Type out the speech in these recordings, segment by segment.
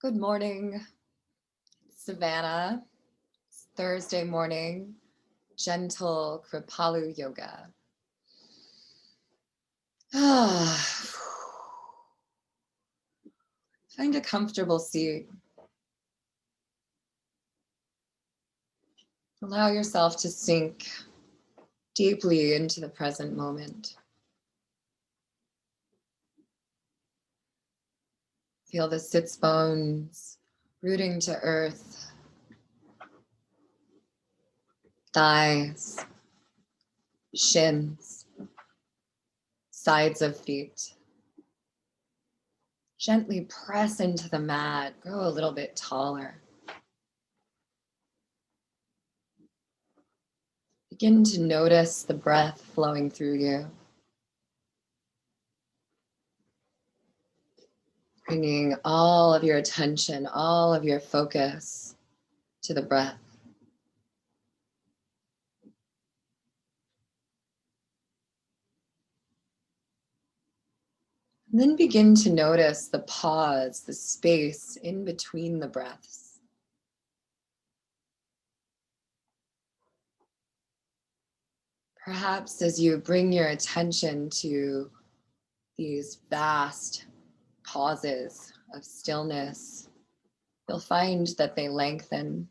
Good morning, Savannah. It's Thursday morning, gentle Kripalu yoga. Find a comfortable seat. Allow yourself to sink deeply into the present moment. Feel the sits bones rooting to earth, thighs, shins, sides of feet. Gently press into the mat, grow a little bit taller. Begin to notice the breath flowing through you. Bringing all of your attention, all of your focus to the breath. And then begin to notice the pause, the space in between the breaths. Perhaps as you bring your attention to these vast pauses of stillness, you'll find that they lengthen.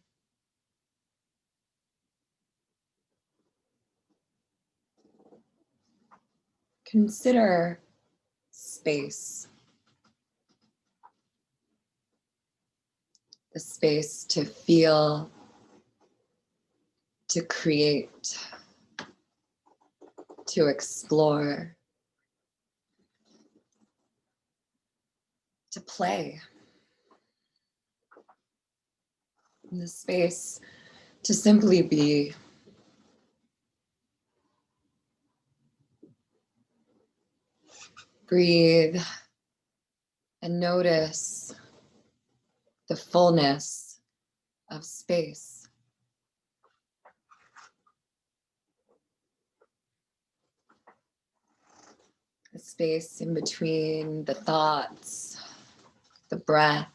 Consider space, the space to feel, to create, to explore, to play. In the space to simply be. Breathe and notice the fullness of space. The space in between the thoughts, the breath,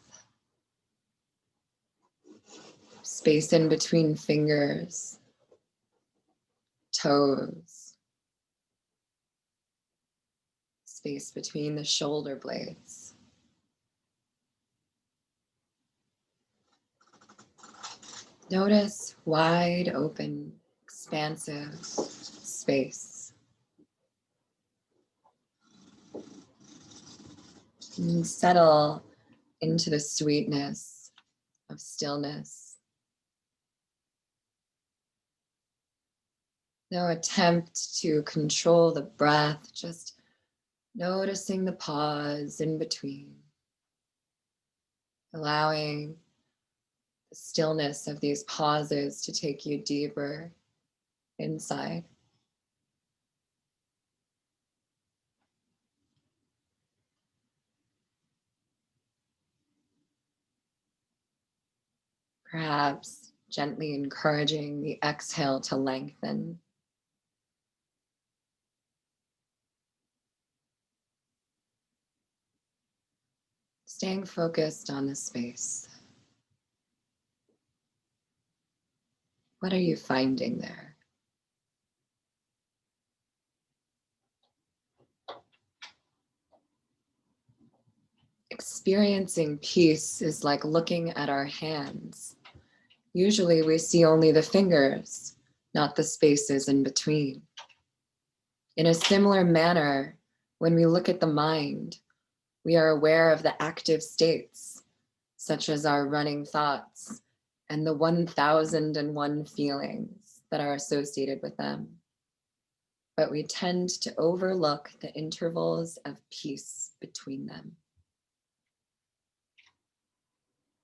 space in between fingers, toes, space between the shoulder blades. Notice wide open, expansive space. And settle into the sweetness of stillness. No attempt to control the breath, just noticing the pause in between, allowing the stillness of these pauses to take you deeper inside. Perhaps gently encouraging the exhale to lengthen. Staying focused on the space. What are you finding there? Experiencing peace is like looking at our hands. Usually we see only the fingers, not the spaces in between. In a similar manner, when we look at the mind, we are aware of the active states, such as our running thoughts and the 1001 feelings that are associated with them. But we tend to overlook the intervals of peace between them.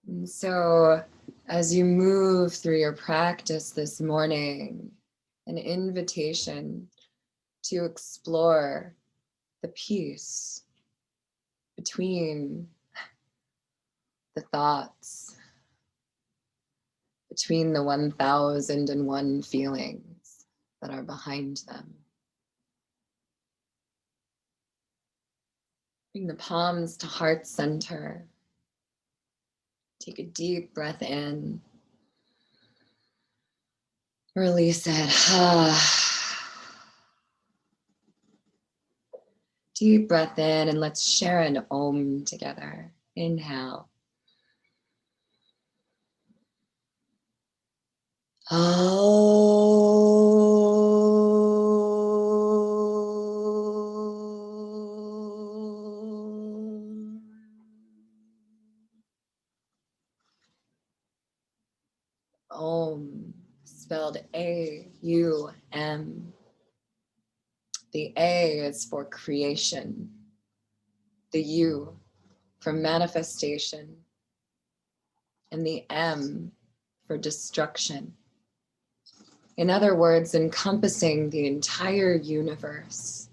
And so, as you move through your practice this morning, an invitation to explore the peace between the thoughts, between the 1001 feelings that are behind them. Bring the palms to heart center. Take a deep breath in. Release it. Deep breath in, and let's share an Om together. Inhale. Om, spelled A-U-M. The A is for creation, the U for manifestation, and the M for destruction. In other words, encompassing the entire universe.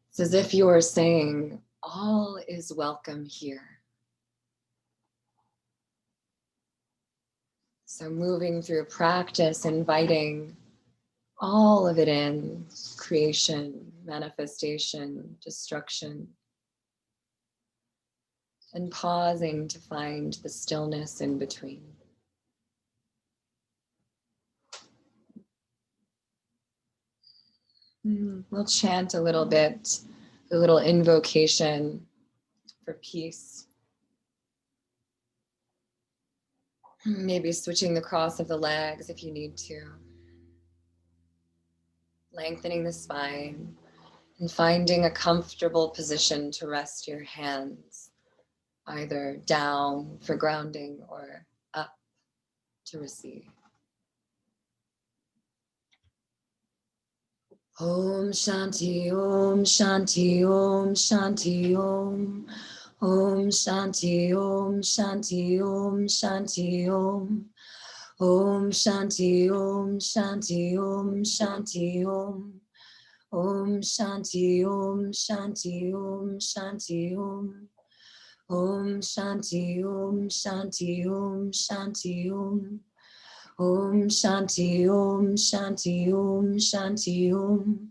It's as if you are saying, all is welcome here. So moving through practice, inviting all of it in, creation, manifestation, destruction, and pausing to find the stillness in between. We'll chant a little bit, a little invocation for peace. Maybe switching the cross of the legs if you need to. Lengthening the spine and finding a comfortable position to rest your hands, either down for grounding or up to receive. Om Shanti, Om Shanti, Om Shanti, Om. Om Shanti, Om Shanti, Om Shanti, Om. Om Shanti, Om Shanti, Om Shanti, Om. Om Shanti, Om Shanti, Om Shanti, Om. Om Shanti, Om Shanti, Om Shanti, Om. Om Shanti, Om Shanti, Om Shanti, Om.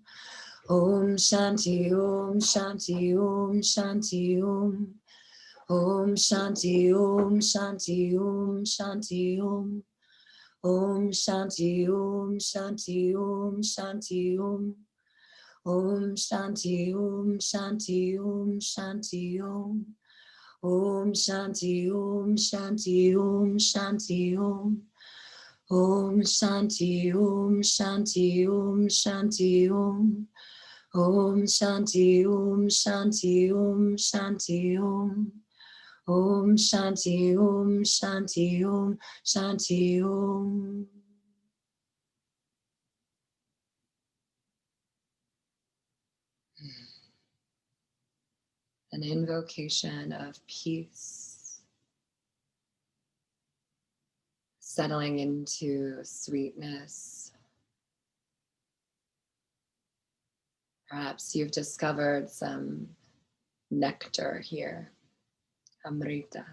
Om Shanti, Om Shanti, Om Shanti, Om. Om Shanti, Om Shanti, Om Shanti, Om. Om Shanti, Om Shanti, Om Shanti, Om. Om Shanti, Om Shanti, Om Shanti, Om. Om Shanti, Om Shanti, Om Shanti, Om. Om Shanti, Om Shanti, Om Shanti, Om. Om Shanti, Om Shanti, Om Shanti, Om. Om Shanti, Om Shanti, Om Shanti, Om. An invocation of peace, settling into sweetness. Perhaps you've discovered some nectar here, Amrita.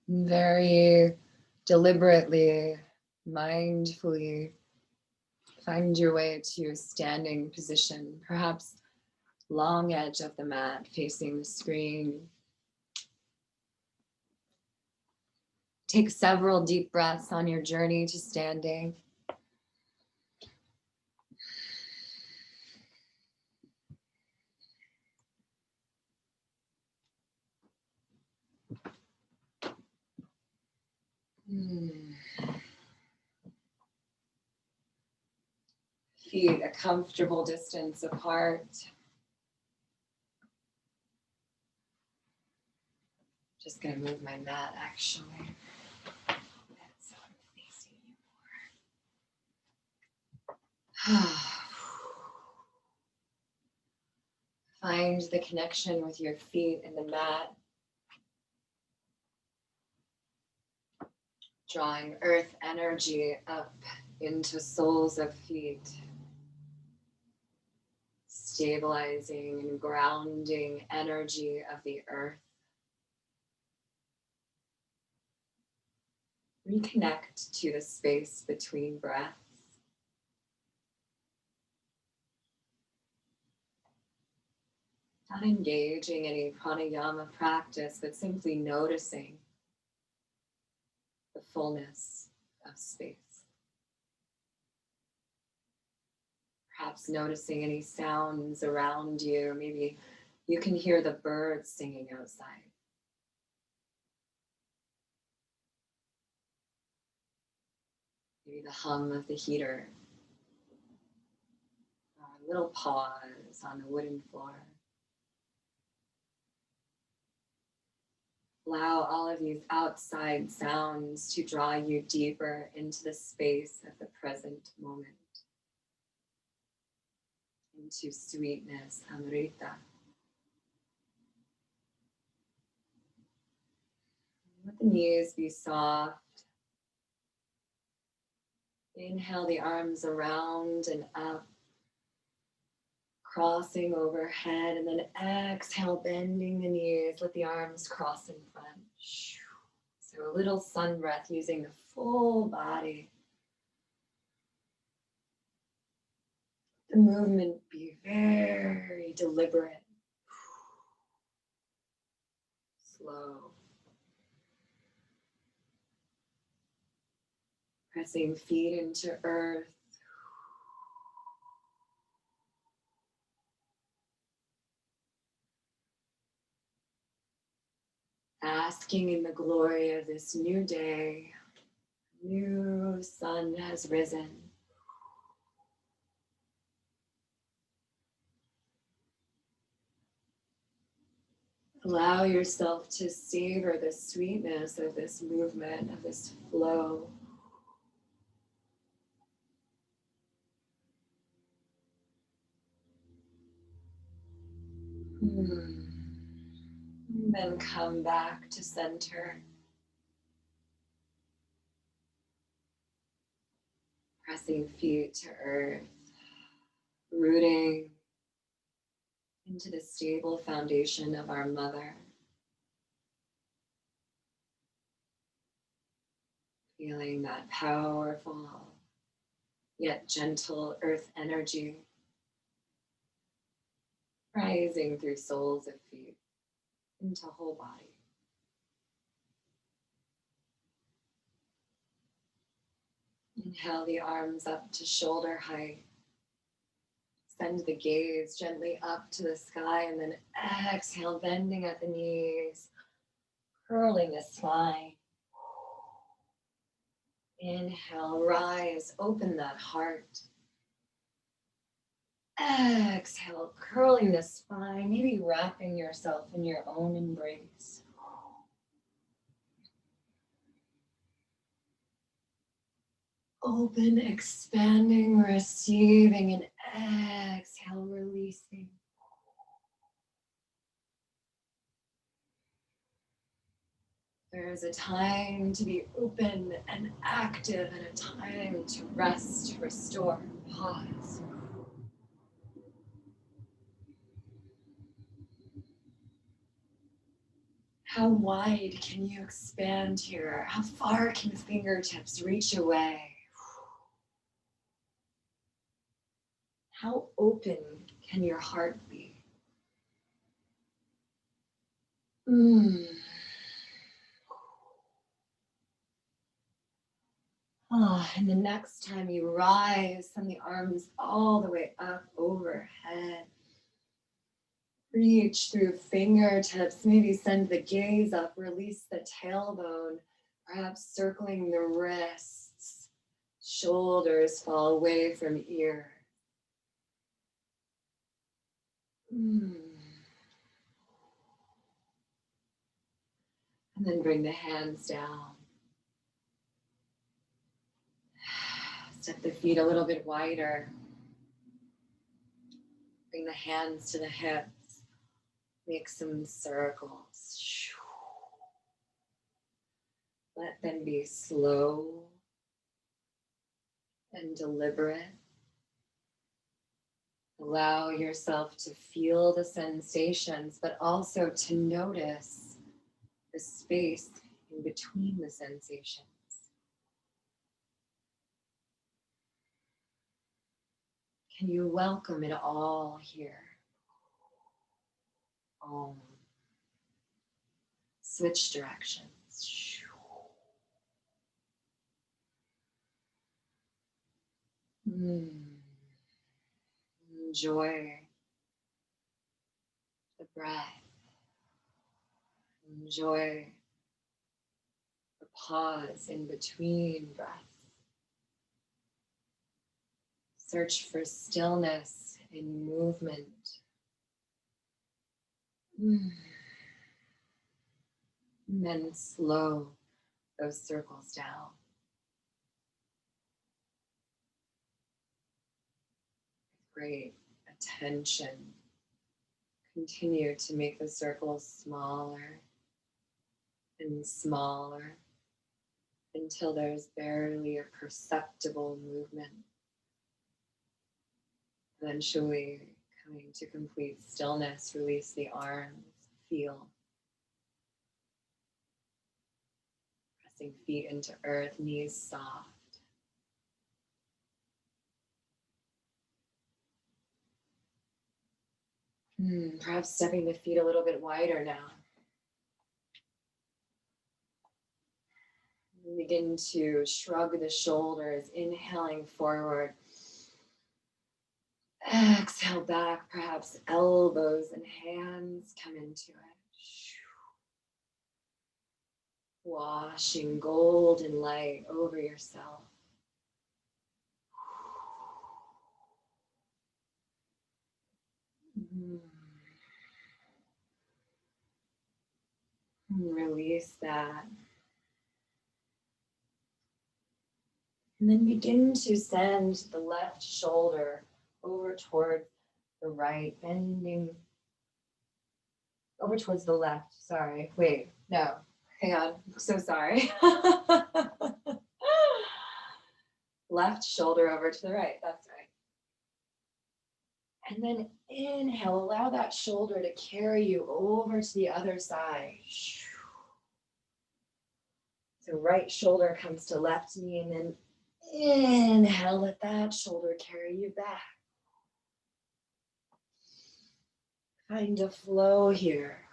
Very deliberately, mindfully, find your way to a standing position, perhaps long edge of the mat facing the screen. Take several deep breaths on your journey to standing. Feet a comfortable distance apart. Just gonna move my mat actually. So I'm facing you more. Find the connection with your feet and the mat. Drawing earth energy up into soles of feet. Stabilizing and grounding energy of the earth. Reconnect to the space between breaths. Not engaging any pranayama practice, but simply noticing the fullness of space. Perhaps noticing any sounds around you. Maybe you can hear the birds singing outside. Maybe the hum of the heater. Or a little pause on the wooden floor. Allow all of these outside sounds to draw you deeper into the space of the present moment. Into sweetness, amrita. Let the knees be soft. Inhale the arms around and up, crossing overhead, and then exhale, bending the knees. Let the arms cross in front. So a little sun breath using the full body. The movement be very deliberate, slow. Pressing feet into earth. Asking in the glory of this new day, new sun has risen. Allow yourself to savor the sweetness of this movement, of this flow. And then come back to center. Pressing feet to earth. Rooting into the stable foundation of our mother. Feeling that powerful yet gentle earth energy rising through soles of feet into whole body. Inhale the arms up to shoulder height. Send the gaze gently up to the sky, and then exhale, bending at the knees, curling the spine. Inhale, rise, open that heart. Exhale, curling the spine, maybe wrapping yourself in your own embrace. Open, expanding, receiving, and exhale, releasing. There is a time to be open and active, and a time to rest, restore, pause. How wide can you expand here? How far can fingertips reach away? How open can your heart be? And the next time you rise, send the arms all the way up overhead. Reach through fingertips, maybe send the gaze up, release the tailbone, perhaps circling the wrists. Shoulders fall away from ear. And then bring the hands down. Step the feet a little bit wider. Bring the hands to the hips. Make some circles. Let them be slow and deliberate. Allow yourself to feel the sensations, but also to notice the space in between the sensations. Can you welcome it all here? Om. Switch directions. Enjoy the breath. Enjoy the pause in between breaths. Search for stillness in movement. And then slow those circles down. With great attention, continue to make the circles smaller and smaller until there's barely a perceptible movement. Eventually, coming to complete stillness, release the arms, feel. Pressing feet into earth, knees soft. Perhaps stepping the feet a little bit wider now. Begin to shrug the shoulders, inhaling forward. Exhale back, perhaps elbows and hands come into it. Washing golden light over yourself. Release that. And then begin to send the left shoulder over towards the right, bending over towards the left. Sorry, wait, no, hang on, I'm so sorry. Left shoulder over to the right, that's right. And then inhale, allow that shoulder to carry you over to the other side. So right shoulder comes to left knee, and then inhale, let that shoulder carry you back. Find a flow here.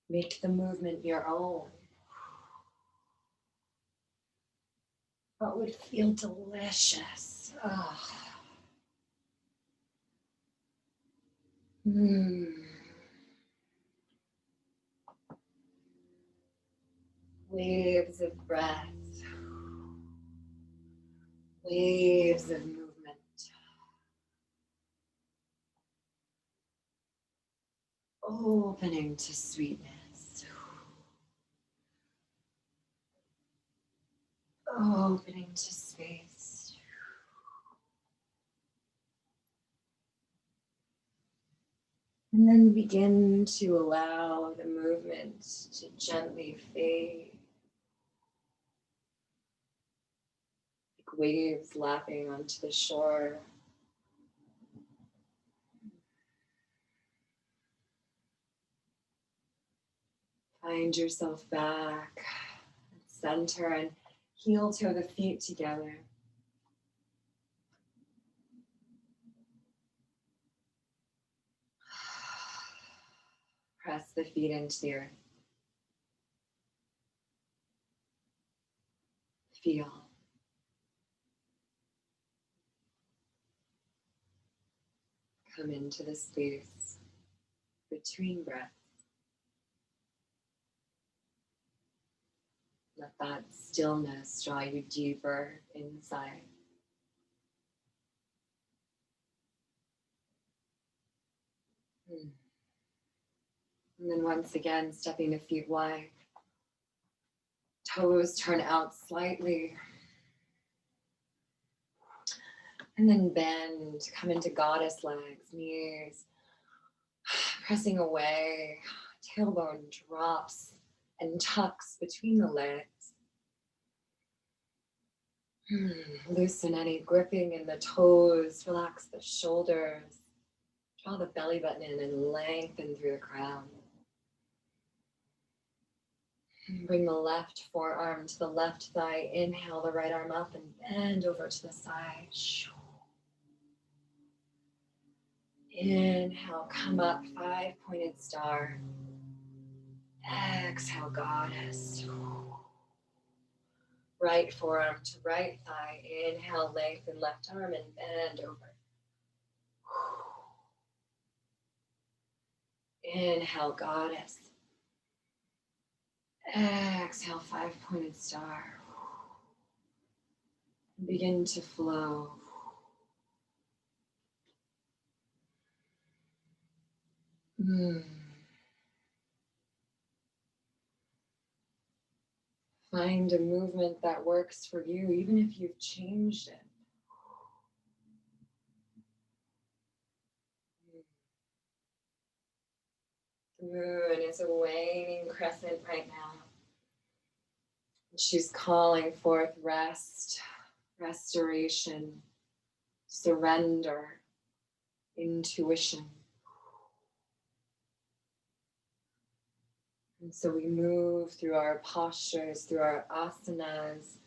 Make the movement your own. What would feel delicious? Oh. Waves of breath. Waves of movement. Opening to sweetness. Opening to space. And then begin to allow the movement to gently fade. Like waves lapping onto the shore. Find yourself back at center and heel toe the feet together. Press the feet into the earth. Feel. Come into the space between breaths. Let that stillness draw you deeper inside. And then once again, stepping the feet wide. Toes turn out slightly. And then bend, come into goddess legs, knees pressing away. Tailbone drops and tucks between the legs. Loosen any gripping in the toes, relax the shoulders. Draw the belly button in and lengthen through the crown. Bring the left forearm to the left thigh. Inhale the right arm up and bend over to the side. Inhale, come up, 5-pointed star. Exhale, goddess. Right forearm to right thigh. Inhale, lengthen left arm and bend over. Inhale, goddess. Exhale, 5-pointed star. Begin to flow. Find a movement that works for you, even if you've changed it. The moon is a waning crescent right now. She's calling forth rest, restoration, surrender, intuition. And so we move through our postures, through our asanas,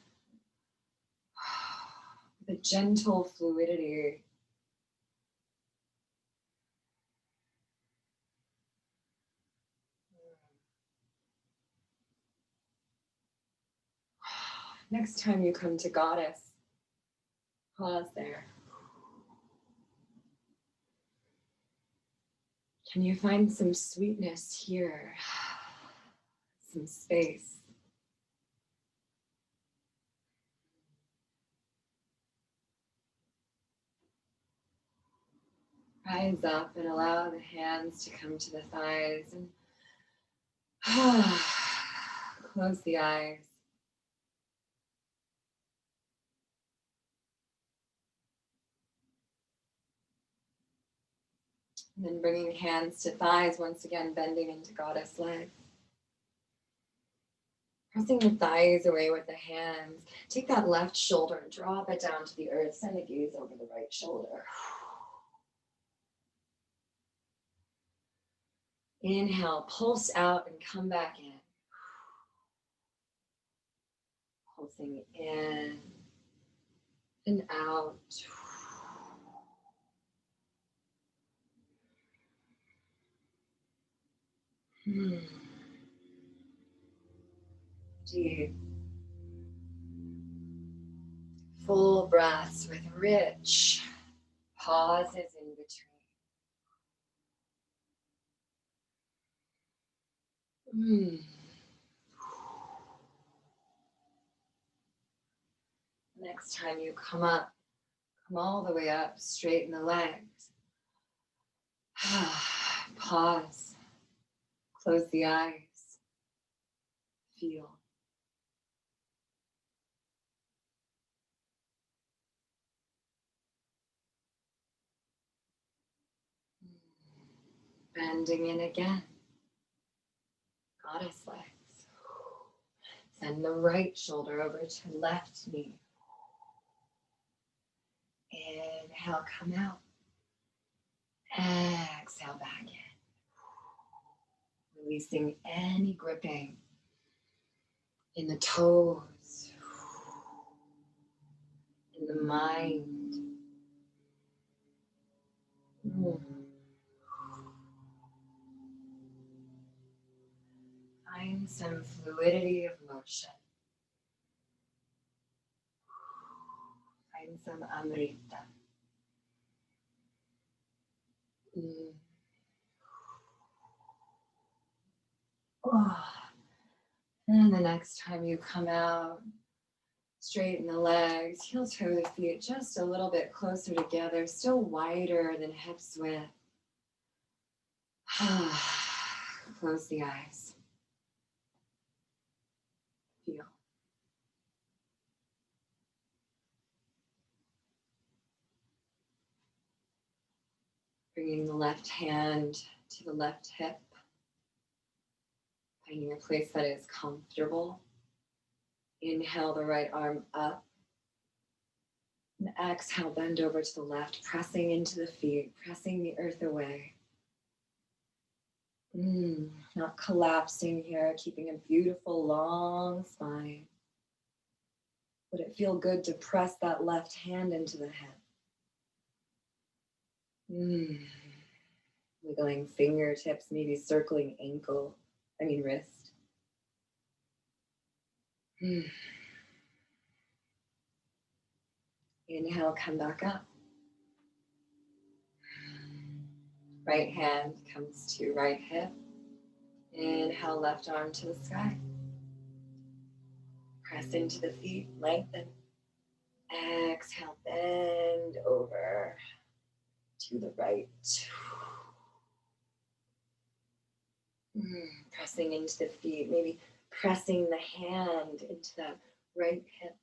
with a gentle fluidity. Next time you come to goddess, pause there. Can you find some sweetness here? Some space. Rise up and allow the hands to come to the thighs and close the eyes. And then bringing hands to thighs, once again bending into goddess legs. Pressing the thighs away with the hands. Take that left shoulder and drop it down to the earth. Send the gaze over the right shoulder. Inhale, pulse out and come back in. Pulsing in and out. Deep. Full breaths with rich pauses in between. Next time you come up, come all the way up, straighten the legs. Pause. Close the eyes. Feel. Bending in again. Goddess legs. Send the right shoulder over to left knee. Inhale, come out. Exhale, back in. Releasing any gripping in the toes, in the mind. Find some fluidity of motion. Find some amrita. And the next time you come out, straighten the legs, heel toe the feet just a little bit closer together, still wider than hips width. Close the eyes. Feel. Bringing the left hand to the left hip. Finding a place that is comfortable. Inhale the right arm up. And exhale, bend over to the left, pressing into the feet, pressing the earth away. Not collapsing here, keeping a beautiful long spine. Would it feel good to press that left hand into the hip? Wiggling fingertips, maybe circling wrist. Inhale, come back up. Right hand comes to right hip. Inhale, left arm to the sky. Press into the feet, lengthen. Exhale, bend over to the right. Pressing into the feet, maybe pressing the hand into that right hip.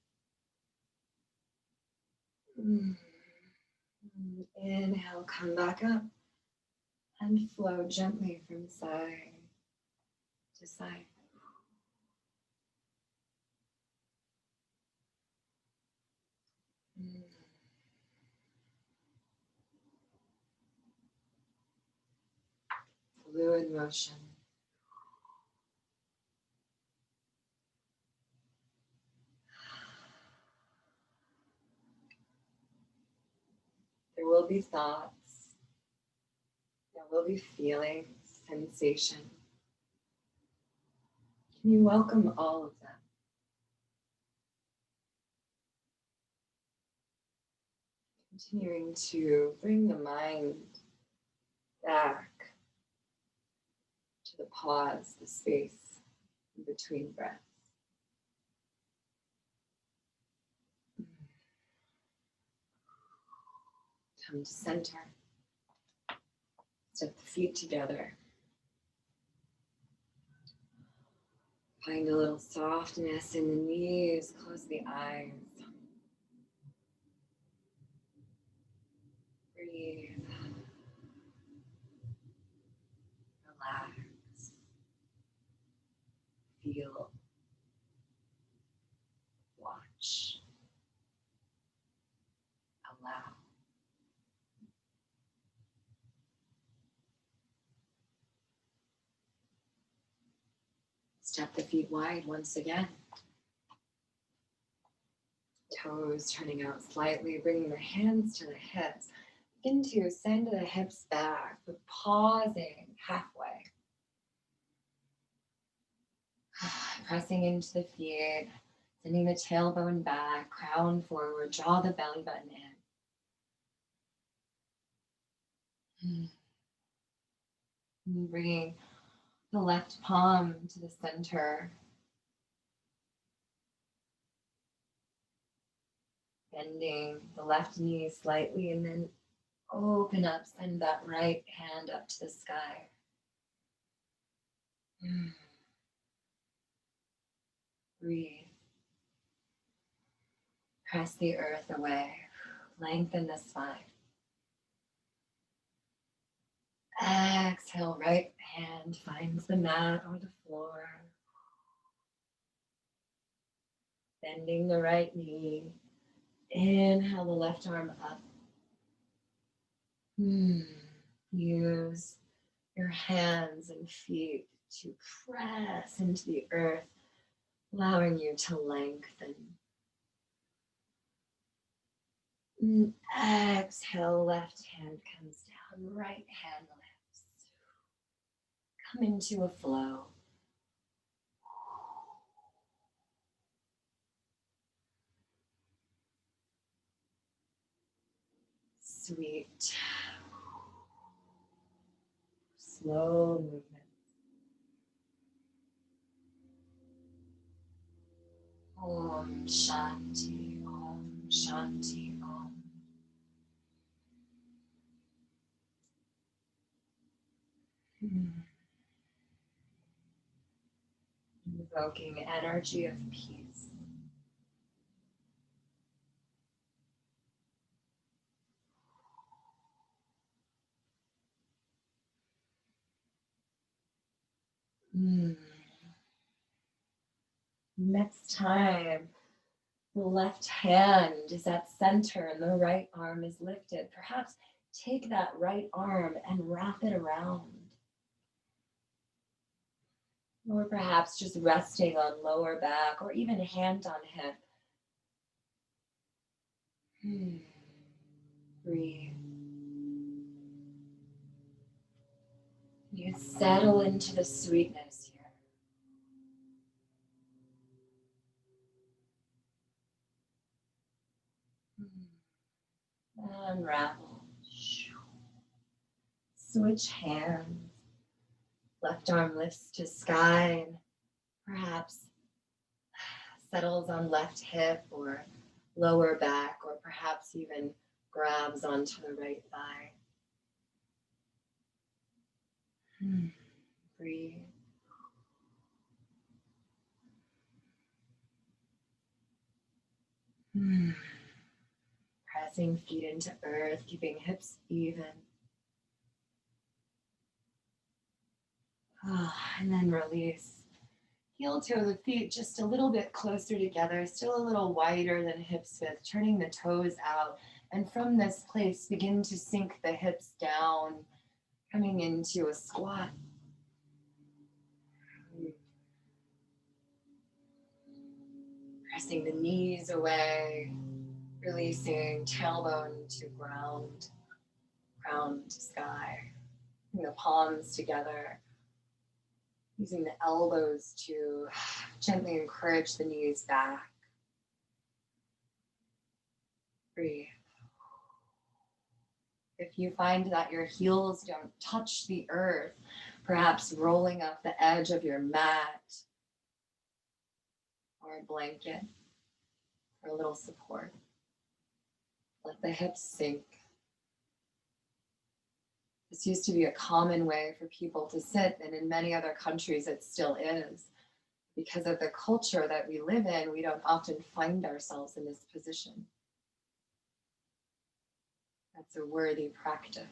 Inhale, come back up and flow gently from side to side. Fluid motion. There will be thoughts. There will be feelings, sensation. Can you welcome all of them? Continuing to bring the mind back to the pause, the space in between breaths. Come to center. Step the feet together. Find a little softness in the knees. Close the eyes. Breathe. Relax. Feel. Watch. Allow. Step the feet wide once again. Toes turning out slightly, bringing the hands to the hips. Begin to send the hips back, but pausing halfway. Pressing into the feet, sending the tailbone back, crown forward, draw the belly button in. And bringing the left palm to the center. Bending the left knee slightly and then open up, send that right hand up to the sky. Breathe. Press the earth away. Lengthen the spine. Exhale, right hand finds the mat or the floor. Bending the right knee. Inhale the left arm up. Use your hands and feet to press into the earth, allowing you to lengthen. Exhale, left hand comes down, right hand lifts. Come into a flow. Sweet, slow movement. Om Shanti, Om Shanti, Om. Invoking energy of peace. Next time, the left hand is at center and the right arm is lifted. Perhaps take that right arm and wrap it around. Or perhaps just resting on lower back or even hand on hip. Breathe. And settle into the sweetness here. Unravel. Switch hands. Left arm lifts to sky and perhaps settles on left hip or lower back, or perhaps even grabs onto the right thigh. Breathe. Pressing feet into earth, keeping hips even. And then release. Heel toe the feet just a little bit closer together, still a little wider than hips width, turning the toes out. And from this place, begin to sink the hips down, coming into a squat. Pressing the knees away, releasing tailbone to ground, crown to sky. Bring the palms together, using the elbows to gently encourage the knees back. Breathe. If you find that your heels don't touch the earth, perhaps rolling up the edge of your mat or a blanket for a little support. Let the hips sink. This used to be a common way for people to sit, and in many other countries it still is. Because of the culture that we live in, we don't often find ourselves in this position. That's a worthy practice.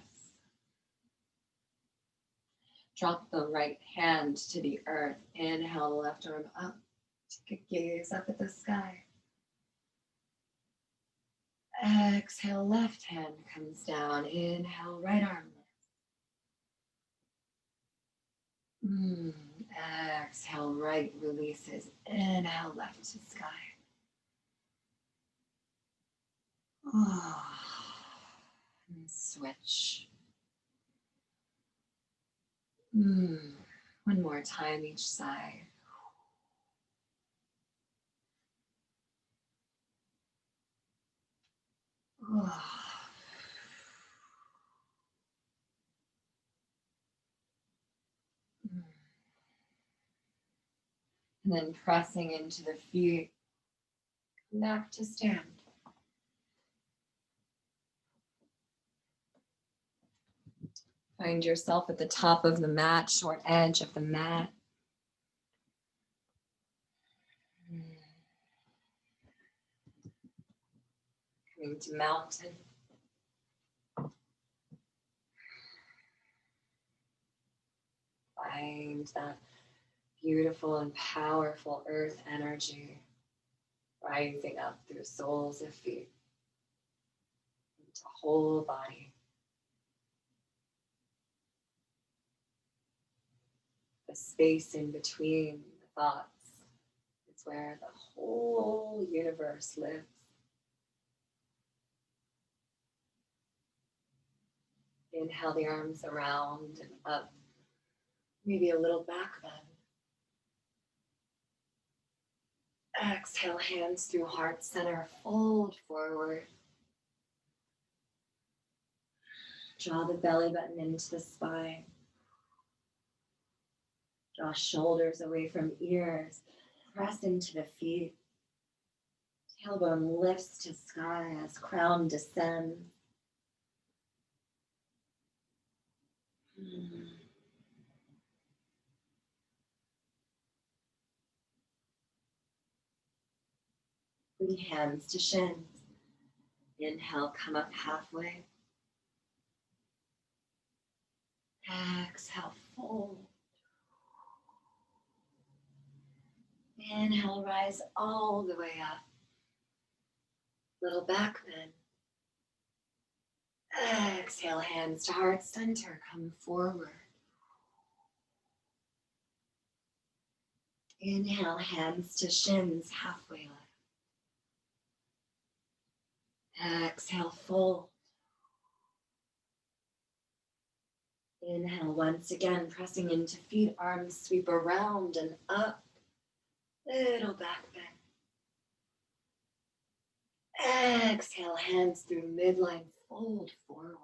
Drop the right hand to the earth. Inhale the left arm up. Take a gaze up at the sky. Exhale, left hand comes down. Inhale, right arm lifts. Exhale, right releases. Inhale, left to sky. And switch. One more time each side. And then pressing into the feet. Come back to stand. Find yourself at the top of the mat, short edge of the mat. Coming to mountain. Find that beautiful and powerful earth energy rising up through soles of feet into whole body. The space in between the thoughts is where the whole universe lives. Inhale the arms around and up, maybe a little back bend. Exhale, hands through heart center, fold forward. Draw the belly button into the spine. Draw shoulders away from ears. Press into the feet. Tailbone lifts to sky as crown descends. Bring hands to shins. Inhale, come up halfway. Exhale, fold. Inhale, rise all the way up. Little back bend. Exhale, hands to heart center, come forward. Inhale, hands to shins, halfway lift. Exhale, fold. Inhale once again, pressing into feet, arms sweep around and up. Little back bend. Exhale, hands through midline, fold forward.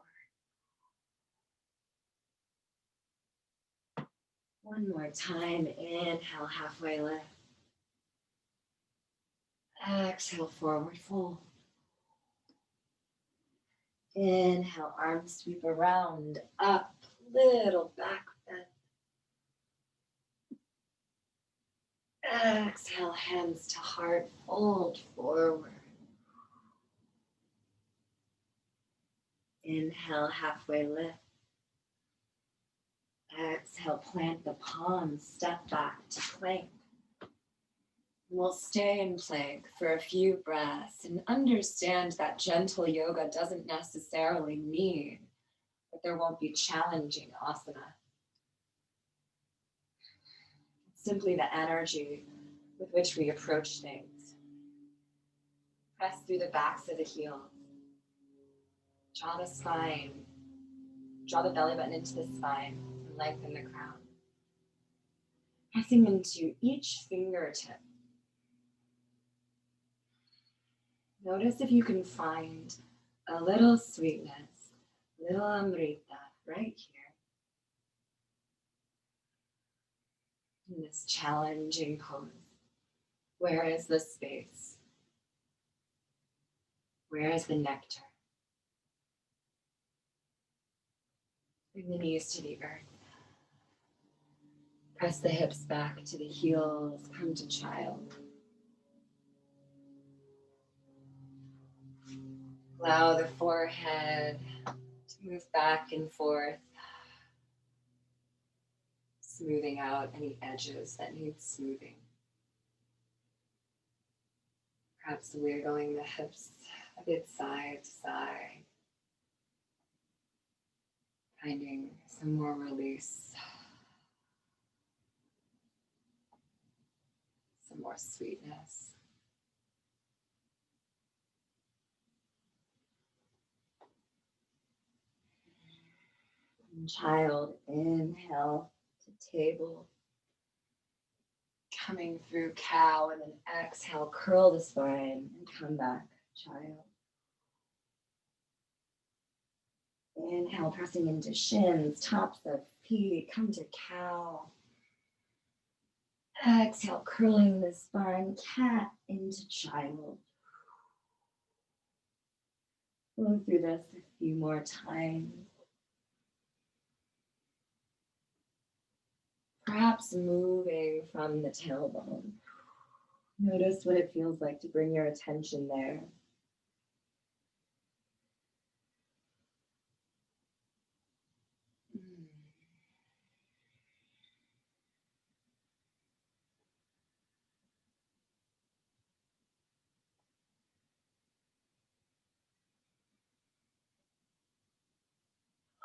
One more time, inhale, halfway lift. Exhale, forward fold. Inhale, arms sweep around, up, little back bend. Exhale, hands to heart, fold forward. Inhale, halfway lift. Exhale, plant the palms, step back to plank. We'll stay in plank for a few breaths and understand that gentle yoga doesn't necessarily mean that there won't be challenging asana. It's simply the energy with which we approach things. Press through the backs of the heels. Draw the spine. Draw the belly button into the spine and lengthen the crown. Pressing into each fingertip. Notice if you can find a little sweetness, little amrita right here in this challenging pose. Where is the space? Where is the nectar? Bring the knees to the earth. Press the hips back to the heels. Come to child. Allow the forehead to move back and forth, smoothing out any edges that need smoothing. Perhaps wiggling the hips a bit side to side, finding some more release, some more sweetness. And child, inhale to table. Coming through cow, and then exhale, curl the spine and come back, child. Inhale, pressing into shins, tops of feet, come to cow. Exhale, curling the spine, cat into child. Go through this a few more times. Perhaps moving from the tailbone. Notice what it feels like to bring your attention there.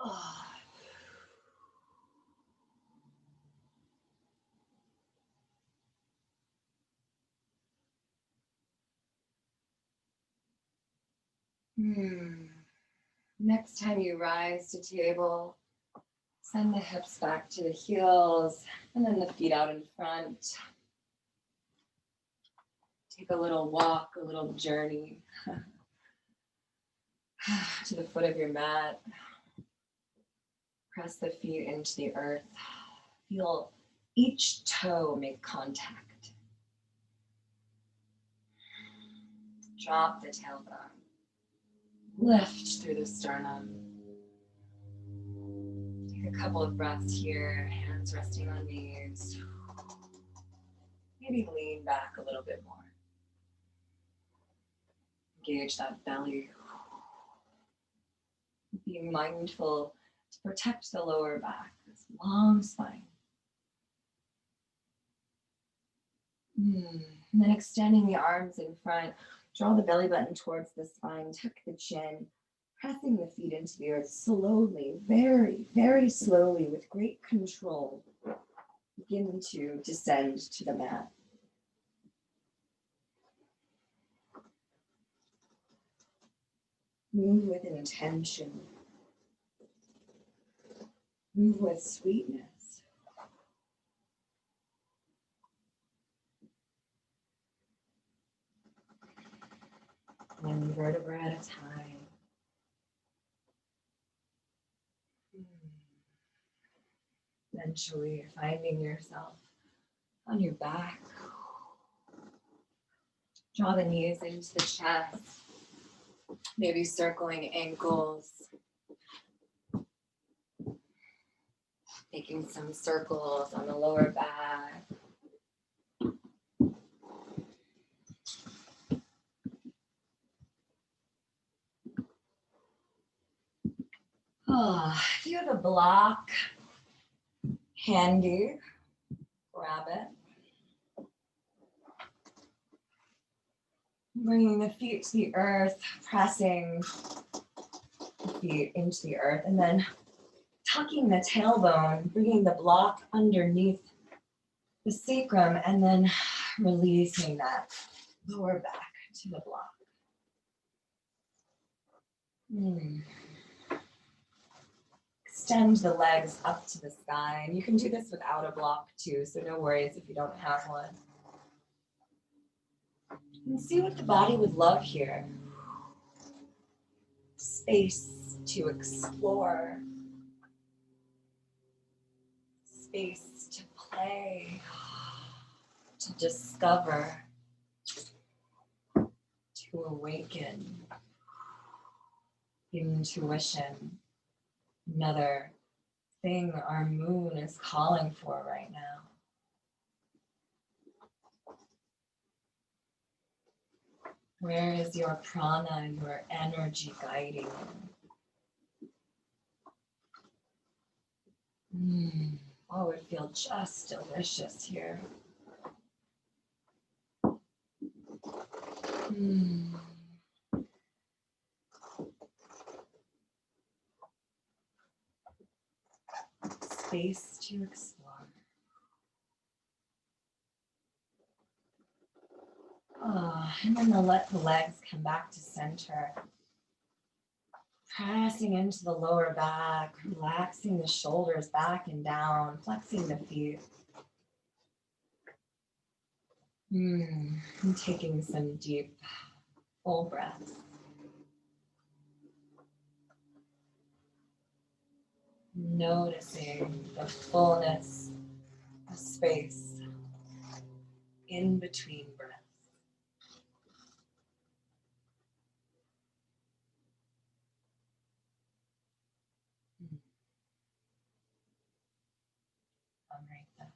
Oh. Next time you rise to table, send the hips back to the heels and then the feet out in front. Take a little walk, a little journey to the foot of your mat. Press the feet into the earth. Feel each toe make contact. Drop the tailbone. Lift through the sternum. Take a couple of breaths here, hands resting on knees. Maybe lean back a little bit more. Engage that belly. Being mindful to protect the lower back, this long spine. And then extending the arms in front, draw the belly button towards the spine, tuck the chin, pressing the feet into the earth slowly, very, very slowly, with great control. Begin to descend to the mat. Move with intention. Move with sweetness. One vertebra at a time. Eventually finding yourself on your back. Draw the knees into the chest. Maybe circling ankles. Making some circles on the lower back. Oh, if you have a block handy, grab it. Bringing the feet to the earth, pressing the feet into the earth, and then tucking the tailbone, bringing the block underneath the sacrum, and then releasing that lower back to the block. Extend the legs up to the sky, and you can do this without a block too, so no worries if you don't have one. And see what the body would love here. Space to explore. Space to play, to discover, to awaken. Intuition. Another thing our moon is calling for right now. Where is your prana, your energy guiding you? Oh, it would feel just delicious here. Space to explore. And then let the legs come back to center. Pressing into the lower back, relaxing the shoulders back and down, flexing the feet. And taking some deep, full breaths. Noticing the fullness of space in between breaths. Amrita,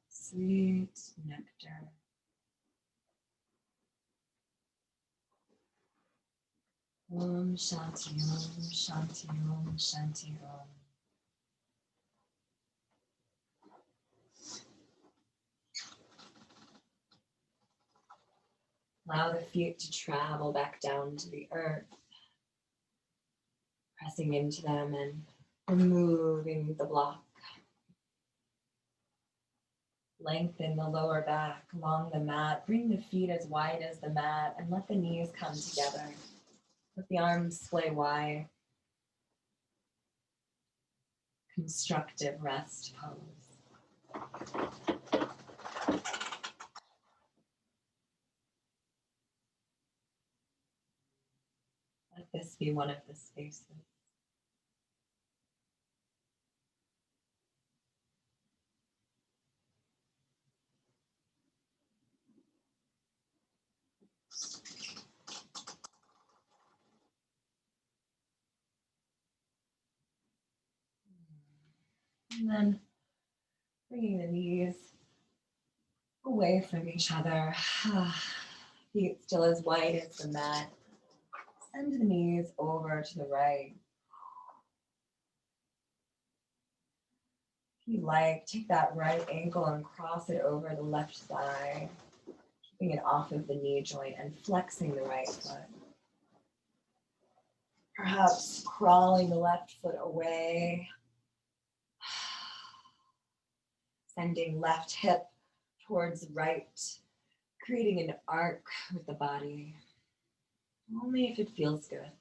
sweet nectar. Om Shanti Om Shanti Om Shanti Om. Allow the feet to travel back down to the earth, pressing into them and removing the block. Lengthen the lower back along the mat. Bring the feet as wide as the mat and let the knees come together. Let the arms splay wide. Constructive rest pose. Let this be one of the spaces. And then bringing the knees away from each other. Feet still as wide as the mat. Send the knees over to the right. If you like, take that right ankle and cross it over the left thigh, keeping it off of the knee joint and flexing the right foot. Perhaps crawling the left foot away. Sending left hip towards right, creating an arc with the body. Only if it feels good.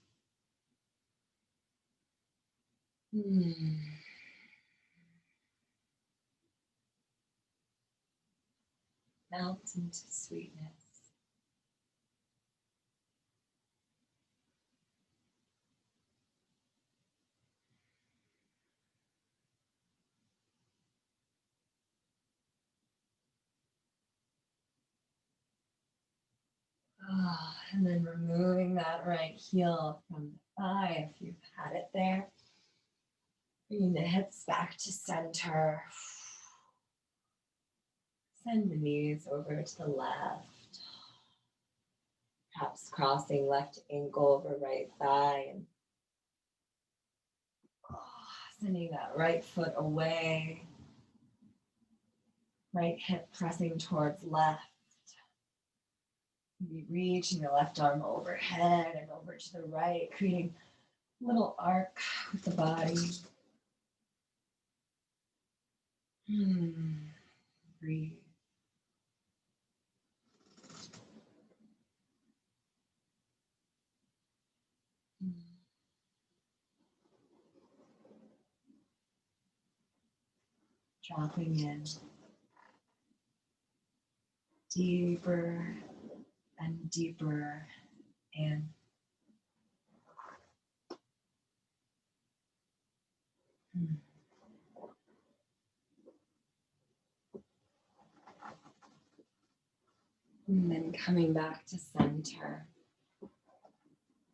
Melt into sweetness. Oh, and then removing that right heel from the thigh if you've had it there. Bringing the hips back to center. Send the knees over to the left. Perhaps crossing left ankle over right thigh. And sending that right foot away. Right hip pressing towards left. Maybe reaching the left arm overhead and over to the right, creating a little arc with the body. Breathe. Dropping in deeper and deeper in. And then coming back to center.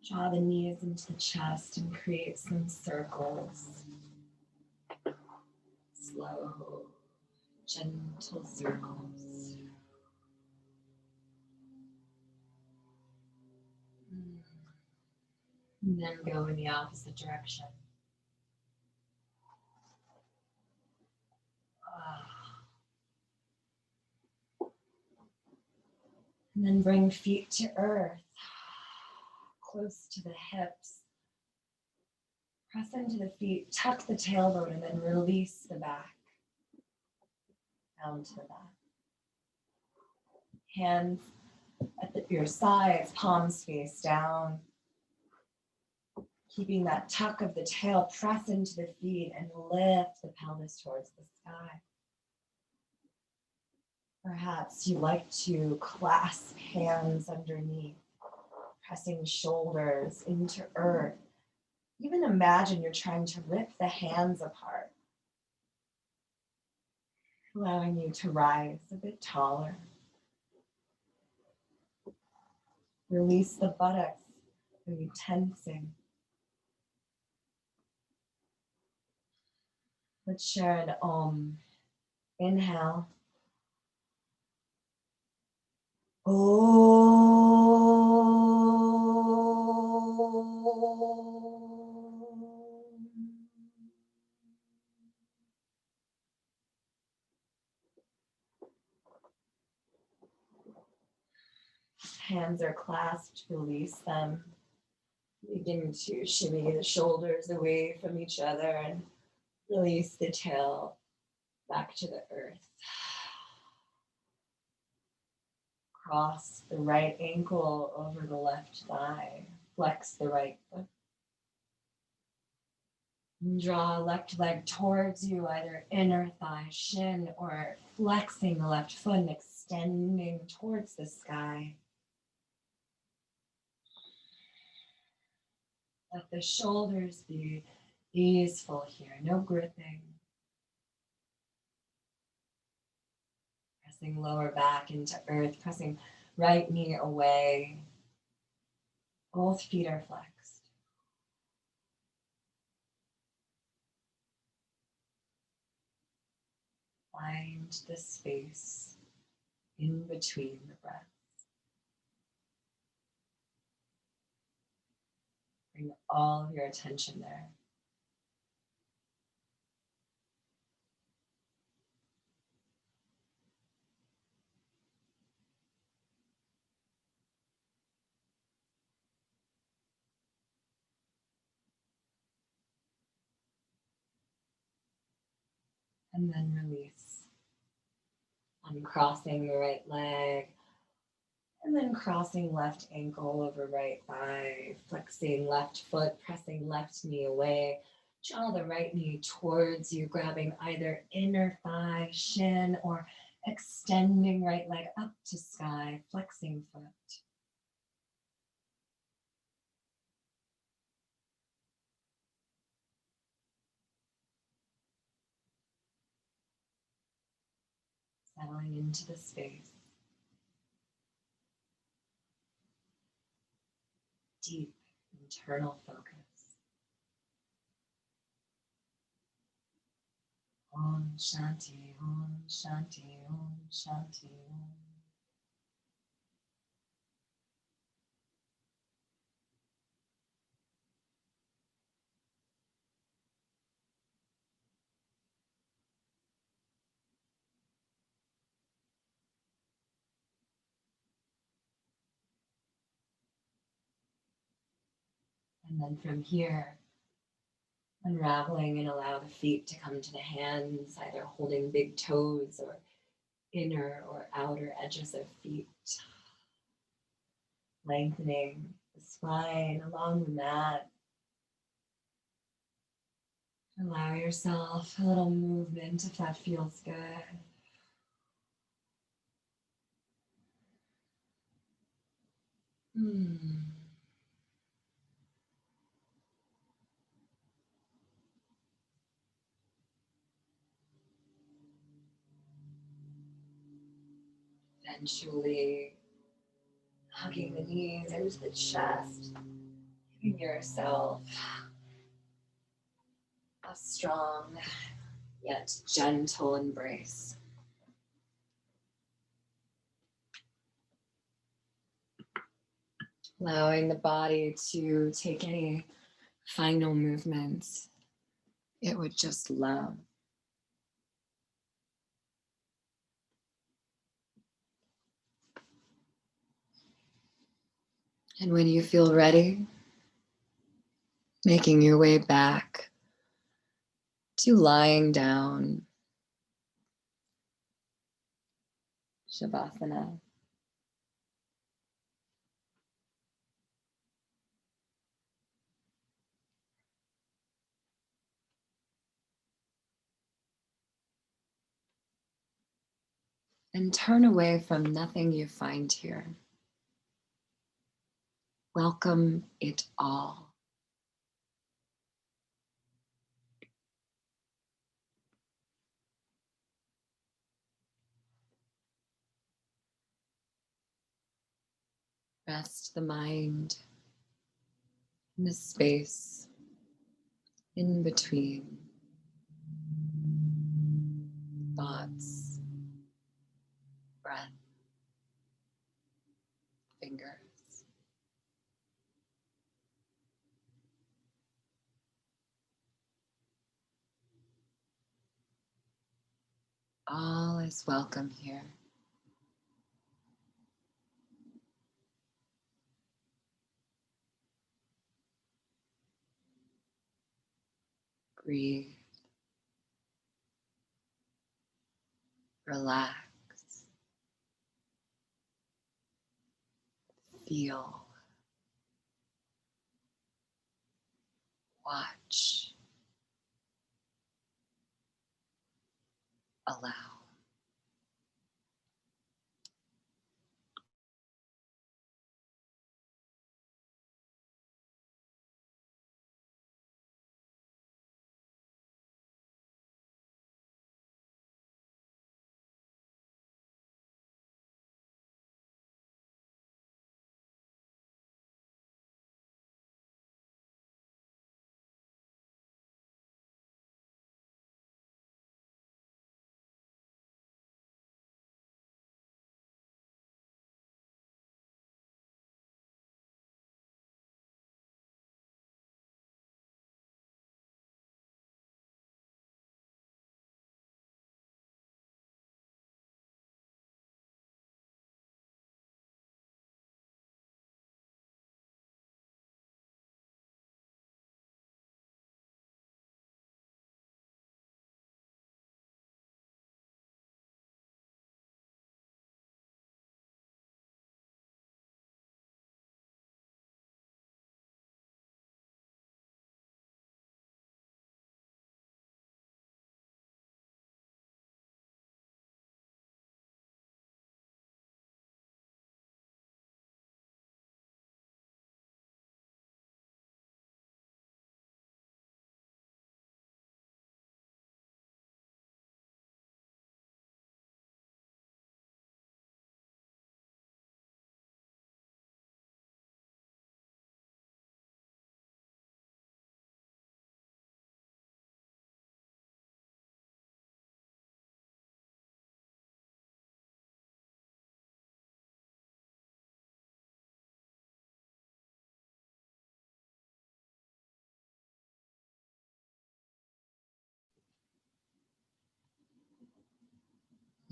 Draw the knees into the chest and create some circles. Slow, gentle circles. And then go in the opposite direction. And then bring feet to earth, close to the hips. Press into the feet, tuck the tailbone, and then release the back. Down to the back. Hands at your sides, palms face down. Keeping that tuck of the tail, press into the feet and lift the pelvis towards the sky. Perhaps you like to clasp hands underneath, pressing shoulders into earth. Even imagine you're trying to rip the hands apart, allowing you to rise a bit taller. Release the buttocks, maybe tensing. Let's share an Om. Inhale. Hands are clasped, release them. Begin to shimmy the shoulders away from each other and release the tail back to the earth. Cross the right ankle over the left thigh. Flex the right foot. And draw left leg towards you, either inner thigh, shin, or flexing the left foot and extending towards the sky. Let the shoulders be easeful here, no gripping. Pressing lower back into earth, pressing right knee away. Both feet are flexed. Find the space in between the breaths. Bring all of your attention there. And then release. Uncrossing the right leg. And then crossing left ankle over right thigh. Flexing left foot, pressing left knee away. Draw the right knee towards you, grabbing either inner thigh, shin, or Extending right leg up to sky, flexing foot. Settling into the space. Deep internal focus. Om Shanti, Om Shanti, Om Shanti, Om. And then from here, unraveling and allow the feet to come to the hands, either holding big toes or inner or outer edges of feet. Lengthening the spine along the mat. Allow yourself a little movement if that feels good. Eventually, hugging the knees into the chest, giving yourself a strong yet gentle embrace. Allowing the body to take any final movements it would just love. And when you feel ready, making your way back to lying down, Shavasana. And turn away from nothing you find here. Welcome it all. Rest the mind in the space in between thoughts, breath, fingers. All is welcome here. Breathe. Relax. Feel. Watch. Allow.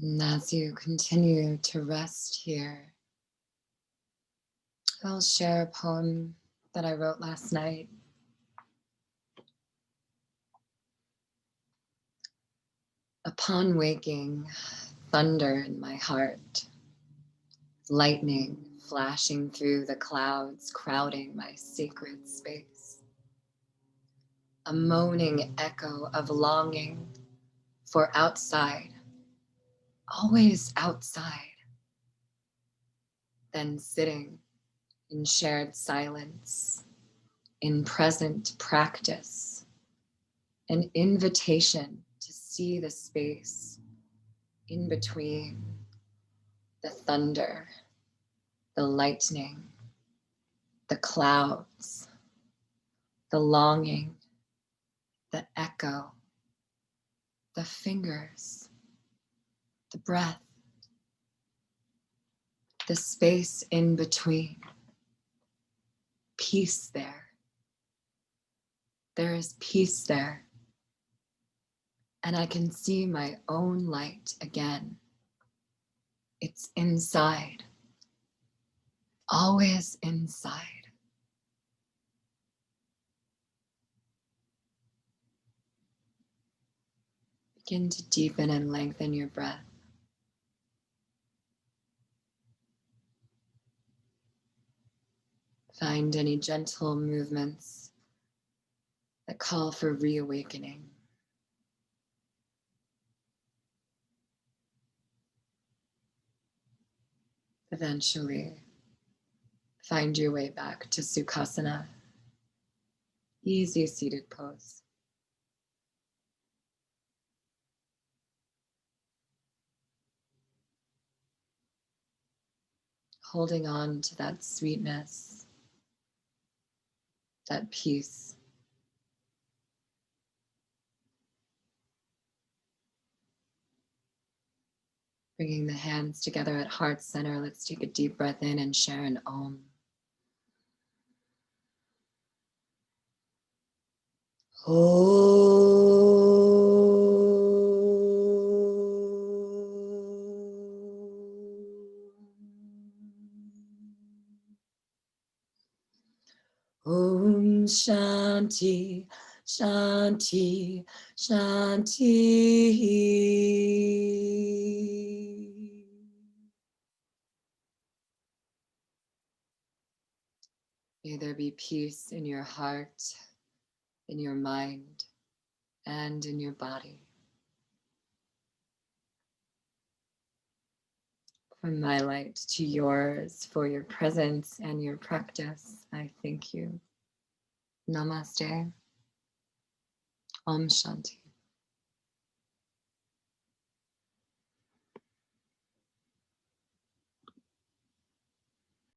And as you continue to rest here, I'll share a poem that I wrote last night. Upon waking, thunder in my heart, lightning flashing through the clouds, crowding my sacred space. A moaning echo of longing for outside, always outside. Then sitting in shared silence, in present practice, an invitation to see the space in between the thunder, the lightning, the clouds, the longing, the echo, the fingers, the breath, the space in between. Peace there. There is peace there. And I can see my own light again. It's inside, always inside. Begin to deepen and lengthen your breath. Find any gentle movements that call for reawakening. Eventually, find your way back to Sukhasana, easy seated pose. Holding on to that sweetness, that peace. Bringing the hands together at heart center, let's take a deep breath in and share an Om. Om Shanti, Shanti, Shanti. May there be peace in your heart, in your mind, and in your body. From my light to yours, for your presence and your practice, I thank you. Namaste. Om Shanti.